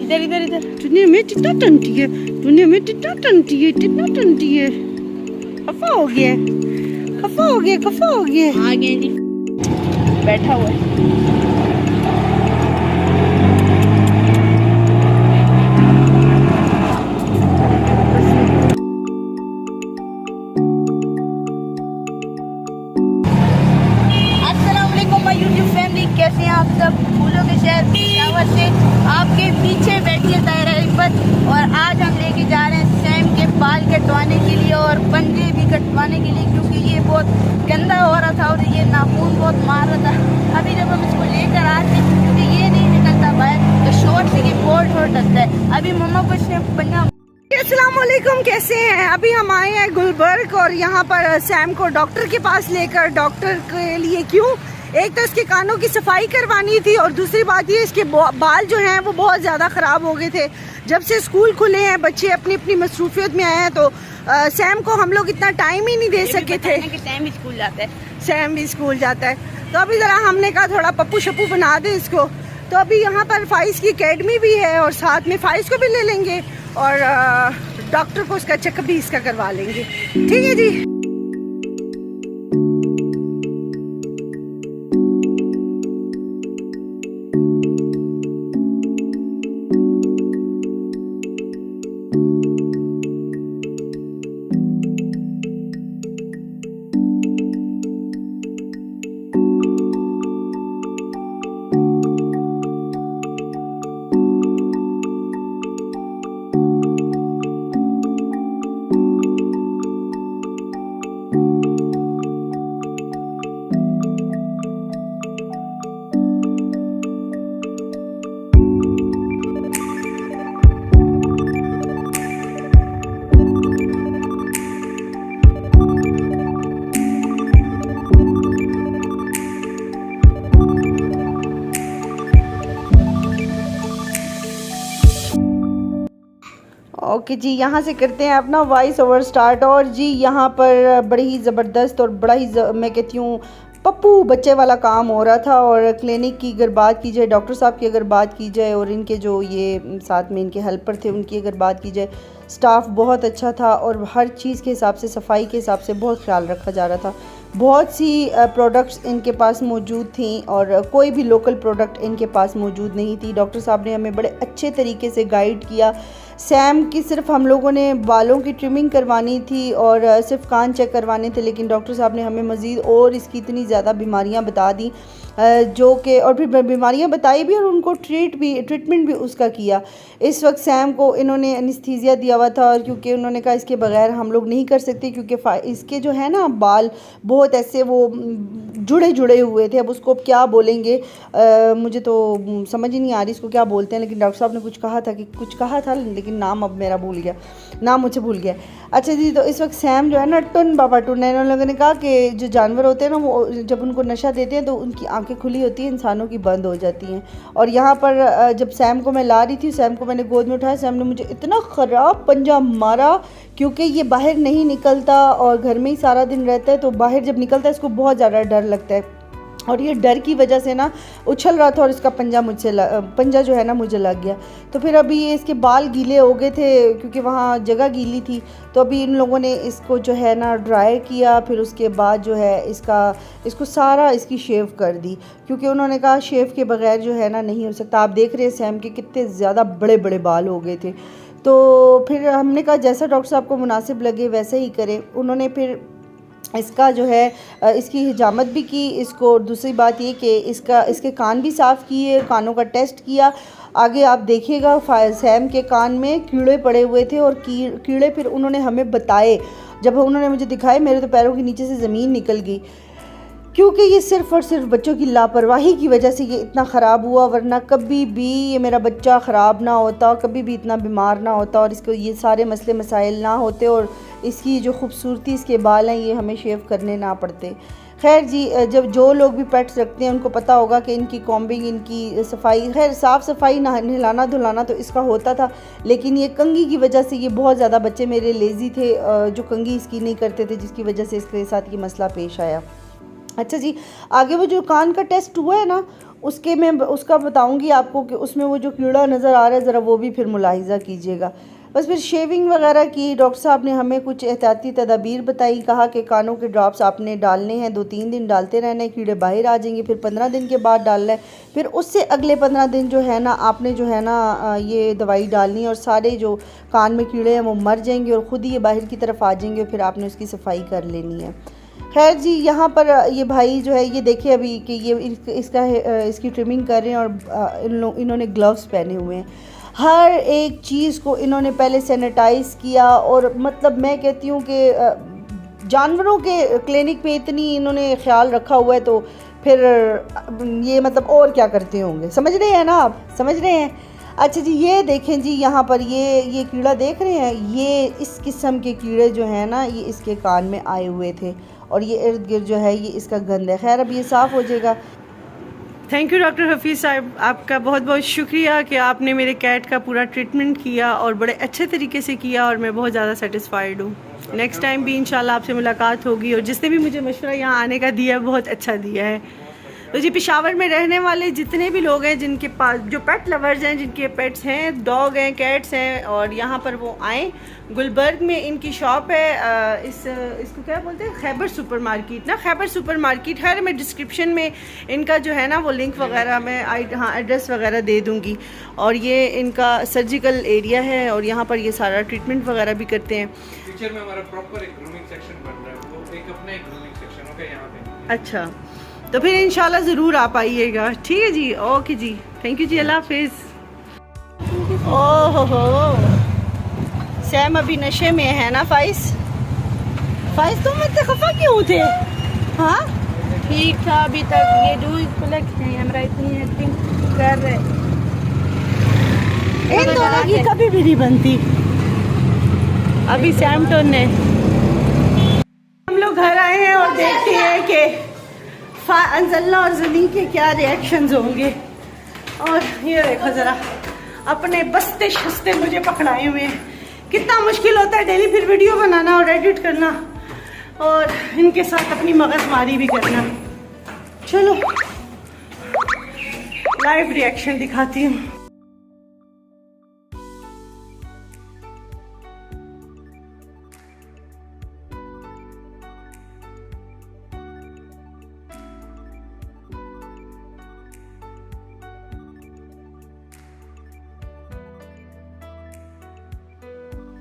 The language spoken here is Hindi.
इधर इधर इधर। दुनिया में कितना टंटी है, दुनिया में कितना टंटी है, कितना टंटी है। खफा हो गया, खफा हो गया, खफा हो गया। आ गए जी, बैठा हुआ है। कैसे हैं आप सब? फूलों के शहर पेशावर से आपके पीछे बैठी है तायरा इफ़त, और आज हम लेके जा रहे हैं सैम के बाल कटवाने के लिए और पंजे भी कटवाने के लिए, क्योंकि ये बहुत गंदा हो रहा था और ये नाखून बहुत मार रहा था। अभी जब हम इसको लेकर आते हैं, क्योंकि ये नहीं निकलता बाहर, तो शॉर्ट से ये बहुत शॉर्ट लगता है। अभी मम्मा कुछ पंजा। अस्सलाम वालेकुम, कैसे हैं? अभी हम आए हैं गुलबर्ग और यहाँ पर सैम को डॉक्टर के पास लेकर। डॉक्टर के लिए क्यों? एक तो इसके कानों की सफाई करवानी थी और दूसरी बात ये इसके बाल जो हैं वो बहुत ज़्यादा ख़राब हो गए थे। जब से स्कूल खुले हैं, बच्चे अपनी अपनी मसरूफियत में आए हैं, तो सैम को हम लोग इतना टाइम ही नहीं दे सके थे। सैम भी स्कूल जाता है, सैम भी स्कूल जाता है, तो अभी ज़रा हमने कहा थोड़ा पप्पू शप्पू बना दे इसको। तो अभी यहाँ पर फाइज की अकेडमी भी है और साथ में फाइज को भी ले लेंगे और डॉक्टर को उसका चेकअप भी इसका करवा लेंगे। ठीक है जी। ओके जी, यहाँ से करते हैं अपना वॉइस ओवर स्टार्ट। और जी यहाँ पर बड़ी ही ज़बरदस्त और बड़ा ही मैं कहती हूँ पप्पू बच्चे वाला काम हो रहा था। और क्लिनिक की अगर बात की जाए, डॉक्टर साहब की अगर बात की जाए और इनके जो ये साथ में इनके हेल्पर थे उनकी अगर बात की जाए, स्टाफ बहुत अच्छा था और हर चीज़ के हिसाब से, सफाई के हिसाब से बहुत ख्याल रखा जा रहा था। बहुत सी प्रोडक्ट्स इनके पास मौजूद थी और कोई भी लोकल प्रोडक्ट इनके पास मौजूद नहीं थी। डॉक्टर साहब ने हमें बड़े अच्छे तरीके से गाइड किया। सैम की सिर्फ हम लोगों ने बालों की ट्रिमिंग करवानी थी और सिर्फ कान चेक करवाने थे, लेकिन डॉक्टर साहब ने हमें मज़ीद और इसकी इतनी ज़्यादा बीमारियां बता दी जो कि, और फिर बीमारियां बताई भी और उनको ट्रीटमेंट भी उसका किया। इस वक्त सैम को इन्होंने एनेस्थीसिया दिया हुआ था और क्योंकि उन्होंने कहा इसके बगैर हम लोग नहीं कर सकते, क्योंकि इसके जो है ना बाल बहुत ऐसे वो जुड़े हुए थे। अब उसको क्या बोलेंगे, मुझे तो समझ ही नहीं आ रही इसको क्या बोलते हैं, लेकिन डॉक्टर साहब ने कुछ कहा था लेकिन नाम अब मेरा भूल गया, नाम मुझे भूल गया। अच्छा जी, तो इस वक्त सैम जो है ना टुन बाबा टुन है। इन लोगों ने कहा कि जो जानवर होते हैं ना वो जब उनको नशा देते हैं तो उनकी आंखें खुली होती हैं, इंसानों की बंद हो जाती हैं। और यहाँ पर जब सैम को मैं ला रही थी, सैम को मैंने गोद में उठाया, सैम ने मुझे इतना ख़राब पंजा मारा क्योंकि ये बाहर नहीं निकलता और घर में ही सारा दिन रहता है, तो बाहर जब निकलता है इसको बहुत ज़्यादा डर लगता है और ये डर की वजह से ना उछल रहा था और इसका पंजा जो है ना मुझे लग गया। तो फिर अभी ये इसके बाल गीले हो गए थे क्योंकि वहाँ जगह गीली थी, तो अभी इन लोगों ने इसको जो है ना ड्राई किया, फिर उसके बाद जो है इसको सारा इसकी शेव कर दी, क्योंकि उन्होंने कहा शेव के बगैर जो है ना नहीं हो सकता। आप देख रहे हैं सैम के कितने ज़्यादा बड़े बड़े बाल हो गए थे। तो फिर हमने कहा जैसा डॉक्टर साहब को मुनासिब लगे वैसे ही करें। उन्होंने फिर इसका जो है इसकी हिजामत भी की इसको। दूसरी बात ये कि इसके कान भी साफ़ किए, कानों का टेस्ट किया। आगे आप देखिएगा सैम के कान में कीड़े पड़े हुए थे और कीड़े फिर उन्होंने हमें बताए, जब उन्होंने मुझे दिखाए मेरे तो पैरों के नीचे से ज़मीन निकल गई, क्योंकि ये सिर्फ़ और सिर्फ बच्चों की लापरवाही की वजह से ये इतना ख़राब हुआ। वरना कभी भी ये मेरा बच्चा ख़राब ना होता, कभी भी इतना बीमार ना होता और इसको ये सारे मसले मसाइल ना होते और इसकी जो खूबसूरती इसके बाल हैं ये हमें शेव करने ना पड़ते। खैर जी, जब जो लोग भी पेट्स रखते हैं उनको पता होगा कि इनकी कॉम्बिंग, इनकी सफाई, खैर साफ़ सफाई नहलाना धुलाना तो इसका होता था, लेकिन ये कंघी की वजह से ये बहुत ज़्यादा बच्चे मेरे लेज़ी थे जो कंघी इसकी नहीं करते थे, जिसकी वजह से इसके साथ ये मसला पेश आया। अच्छा जी, आगे वो जो कान का टेस्ट हुआ है ना उसके मैं उसका बताऊंगी आपको कि उसमें वो जो कीड़ा नज़र आ रहा है ज़रा वो भी फिर मुलाहिज़ा कीजिएगा। बस फिर शेविंग वगैरह की डॉक्टर साहब ने हमें कुछ एहतियाती तदाबीर बताई, कहा कि कानों के ड्रॉप्स आपने डालने हैं, 2-3 दिन डालते रहना है, कीड़े बाहर आ जाएंगे, फिर 15 दिन के बाद डालना है, फिर उससे अगले 15 दिन जो है ना आपने जो है ना ये दवाई डालनी है और सारे जो कान में कीड़े हैं वो मर जाएंगे और ख़ुद ही ये बाहर की तरफ आ जाएंगे और फिर आपने उसकी सफाई कर लेनी है। खैर जी, यहाँ पर ये भाई जो है ये देखिए अभी कि ये इसकी ट्रिमिंग कर रहे हैं और इन्होंने ग्लव्स पहने हुए हैं। हर एक चीज़ को इन्होंने पहले सैनिटाइज़ किया और मतलब मैं कहती हूँ कि जानवरों के क्लिनिक पे इतनी इन्होंने ख्याल रखा हुआ है तो फिर ये मतलब और क्या करते होंगे, समझ रहे हैं ना आप, समझ रहे हैं। अच्छा जी, ये देखें जी, यहाँ पर ये कीड़ा देख रहे हैं, ये इस किस्म के कीड़े जो हैं ना ये इसके कान में आए हुए थे और ये इर्द गिर्द जो है ये इसका गंद है। खैर अब ये साफ़ हो जाएगा। थैंक यू डॉक्टर हफीज़ साहब, आपका बहुत बहुत शुक्रिया कि आपने मेरे कैट का पूरा ट्रीटमेंट किया और बड़े अच्छे तरीके से किया और मैं बहुत ज़्यादा सेटिस्फाइड हूँ। नेक्स्ट टाइम भी इंशाल्लाह आपसे मुलाकात होगी और जिसने भी मुझे मशवरा यहाँ आने का दिया बहुत अच्छा दिया है। तो जी, पेशावर में रहने वाले जितने भी लोग हैं जिनके पास जो पेट लवर्स हैं, जिनके पेट्स हैं, डॉग हैं, कैट्स हैं और यहाँ पर वो आएँ। गुलबर्ग में इनकी शॉप है, इसको क्या बोलते हैं, खैबर सुपर मार्केट ना, खैबर सुपर मार्केट। खैर मैं डिस्क्रिप्शन में इनका जो है ना वो लिंक वगैरह मैं हाँ एड्रेस वगैरह दे दूँगी। और ये इनका सर्जिकल एरिया है और यहाँ पर ये सारा ट्रीटमेंट वगैरह भी करते हैं। फ्यूचर में हमारा प्रॉपर एक ग्रूमिंग सेक्शन बन रहा है, वो एक अपना एक ग्रूमिंग सेक्शन होगा यहाँ पे। अच्छा, तो फिर इंशाल्लाह ज़रूर आप आइएगा। ठीक है जी, ओके जी, थैंक यू जी, अल्लाह हाफिज़। ओह हो, सैम अभी नशे में है ना। फाइज तुम इतने खफा क्यों थे? हाँ ठीक था अभी तक, ये दूध पलट नहीं, हमरा इतनी एक्टिंग कर रहे। इन दोनों की कभी भी नहीं बनती। अभी सैमटन ने, हम लोग घर आए हैं और देखते हैं कि अंजलना और जमीन के क्या रिएक्शंस होंगे। और ये देखो ज़रा, अपने बस्ते शस्ते मुझे पकड़ाए हुए हैं। कितना मुश्किल होता है डेली फिर वीडियो बनाना और एडिट करना और इनके साथ अपनी मगजमारी भी करना। चलो लाइव रिएक्शन दिखाती हूँ।